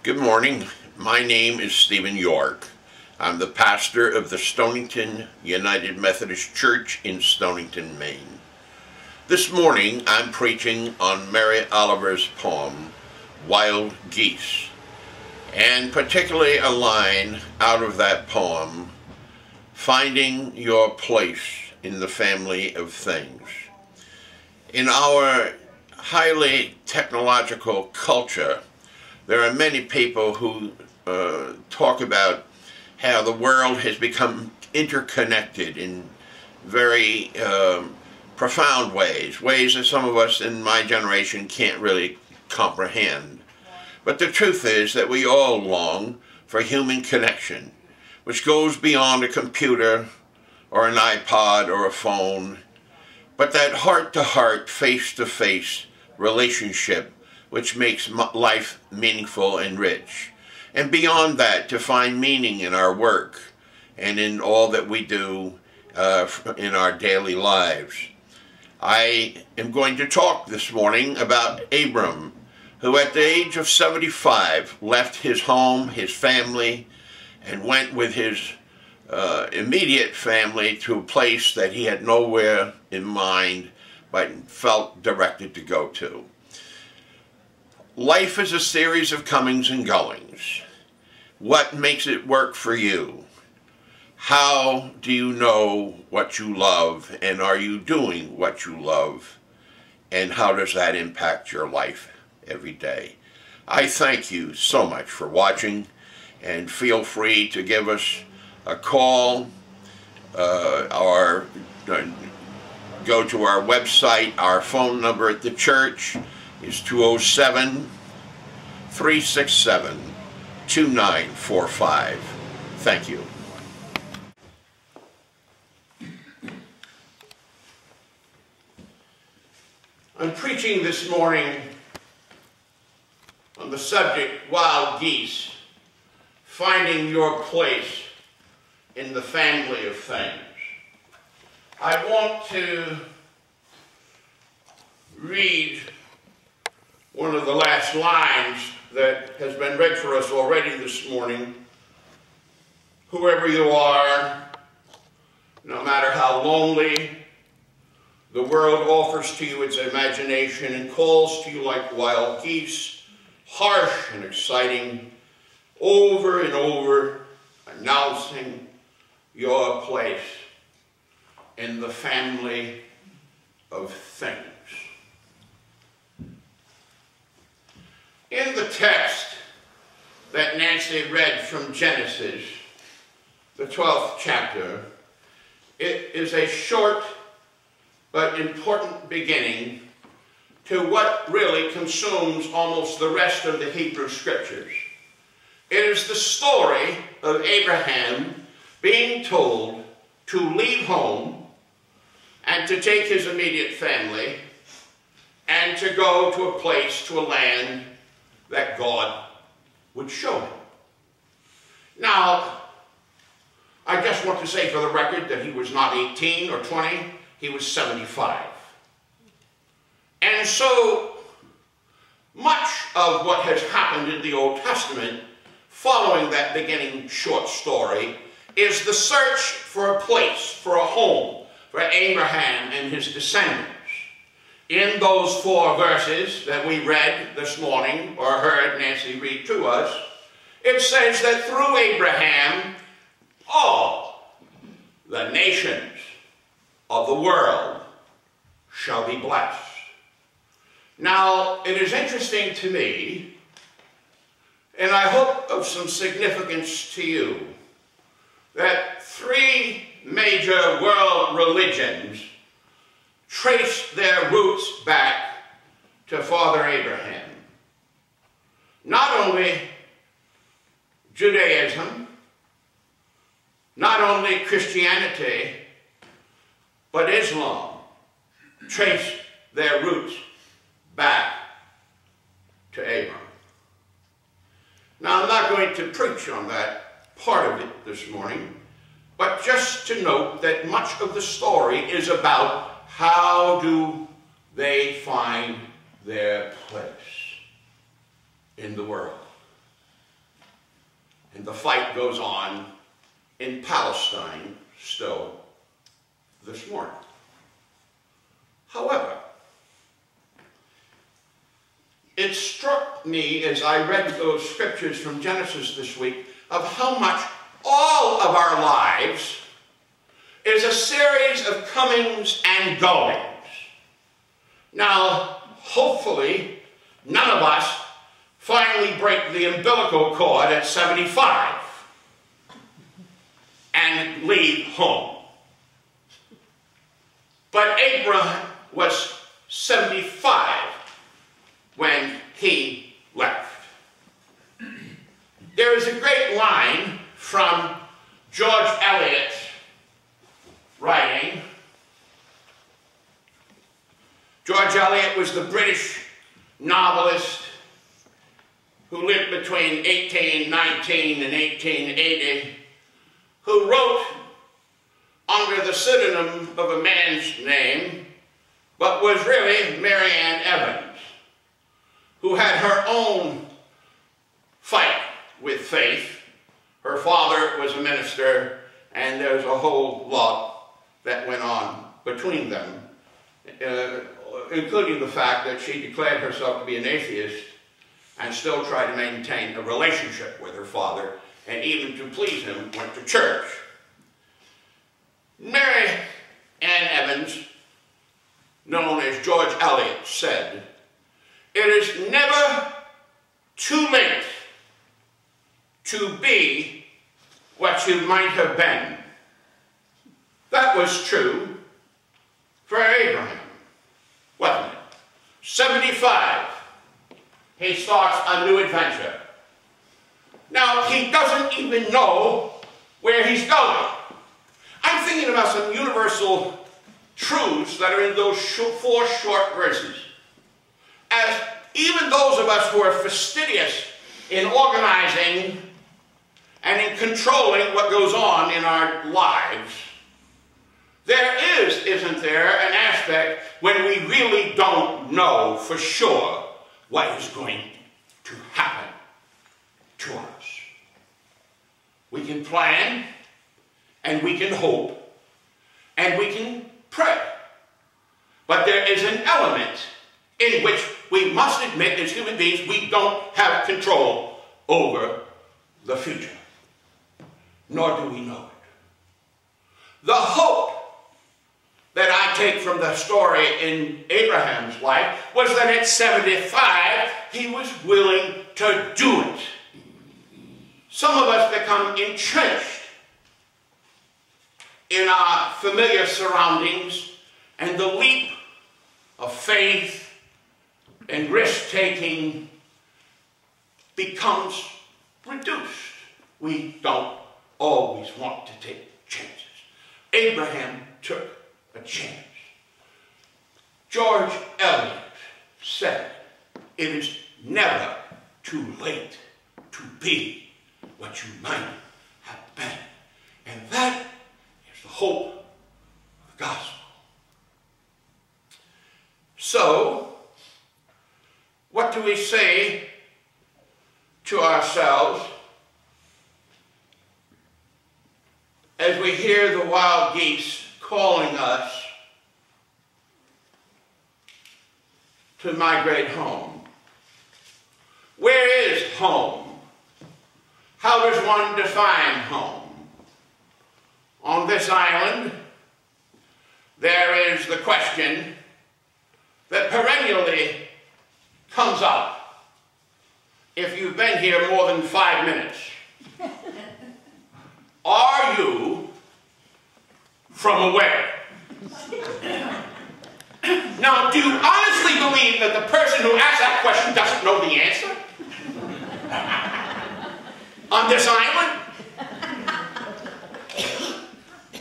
Good morning. My name is Stephen York. I'm the pastor of the Stonington United Methodist Church in Stonington, Maine. This morning I'm preaching on Mary Oliver's poem, Wild Geese, and particularly a line out of that poem, finding your place in the family of things. In our highly technological culture, there are many people who talk about how the world has become interconnected in very profound ways that some of us in my generation can't really comprehend. But the truth is that we all long for human connection, which goes beyond a computer or an iPod or a phone, but that heart-to-heart, face-to-face relationship which makes life meaningful and rich. And beyond that, to find meaning in our work and in all that we do in our daily lives. I am going to talk this morning about Abram, who at the age of 75 left his home, his family, and went with his immediate family to a place that he had nowhere in mind but felt directed to go to. Life is a series of comings and goings. What makes it work for you? How do you know what you love, and are you doing what you love? And how does that impact your life every day? I thank you so much for watching, and feel free to give us a call or go to our website. Our phone number at the church is 207-367-2945. Thank you. I'm preaching this morning on the subject, Wild Geese, finding your place in the family of things. I want to read one of the last lines that has been read for us already this morning. Whoever you are, no matter how lonely, the world offers to you its imagination and calls to you like wild geese, harsh and exciting, over and over, announcing your place in the family of things. In the text that Nancy read from Genesis, the 12th chapter, it is a short but important beginning to what really consumes almost the rest of the Hebrew Scriptures. It is the story of Abraham being told to leave home and to take his immediate family and to go to a place, to a land that God would show him. Now, I just want to say for the record that he was not 18 or 20, he was 75. And so much of what has happened in the Old Testament following that beginning short story is the search for a place, for a home, for Abraham and his descendants. In those 4 verses that we read this morning, or heard Nancy read to us, it says that through Abraham, all the nations of the world shall be blessed. Now, it is interesting to me, and I hope of some significance to you, that 3 major world religions trace their roots back to Father Abraham. Not only Judaism, not only Christianity, but Islam trace their roots back to Abram. Now, I'm not going to preach on that part of it this morning, but just to note that much of the story is about how do they find their place in the world. And the fight goes on in Palestine still this morning. However, it struck me as I read those scriptures from Genesis this week of how much all of our lives is a series of comings and goings. Now, hopefully, none of us finally break the umbilical cord at 75 and leave home. But Abraham was 75 when he left. There is a great line from George Eliot's writing. George Eliot was the British novelist who lived between 1819 and 1880, who wrote under the pseudonym of a man's name, but was really Mary Ann Evans, who had her own fight with faith. Her father was a minister, and there's a whole lot that went on between them, including the fact that she declared herself to be an atheist and still tried to maintain a relationship with her father, and even to please him, went to church. Mary Ann Evans, known as George Eliot, said, "It is never too late to be what you might have been." That was true for Abraham, wasn't it? 75, he starts a new adventure. Now, he doesn't even know where he's going. I'm thinking about some universal truths that are in those 4 short verses. As even those of us who are fastidious in organizing and in controlling what goes on in our lives, there is, isn't there, an aspect when we really don't know for sure what is going to happen to us. We can plan, and we can hope, and we can pray. But there is an element in which we must admit as human beings we don't have control over the future. Nor do we know it. The hope that I take from the story in Abraham's life was that at 75 he was willing to do it. Some of us become entrenched in our familiar surroundings, and the leap of faith and risk-taking becomes reduced. We don't always want to take chances. Abraham took a chance. George Eliot said, "It is never too late to be what you might have been." And that is the hope of the gospel. So, what do we say to ourselves as we hear the wild geese calling us to migrate home? Where is home? How does one define home? On this island, there is the question that perennially comes up if you've been here more than 5 minutes. Are you from where? Now, do you honestly believe that the person who asked that question doesn't know the answer? On this island?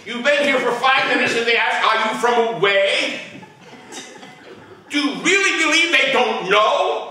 You've been here for 5 minutes and they ask, are you from away? Do you really believe they don't know?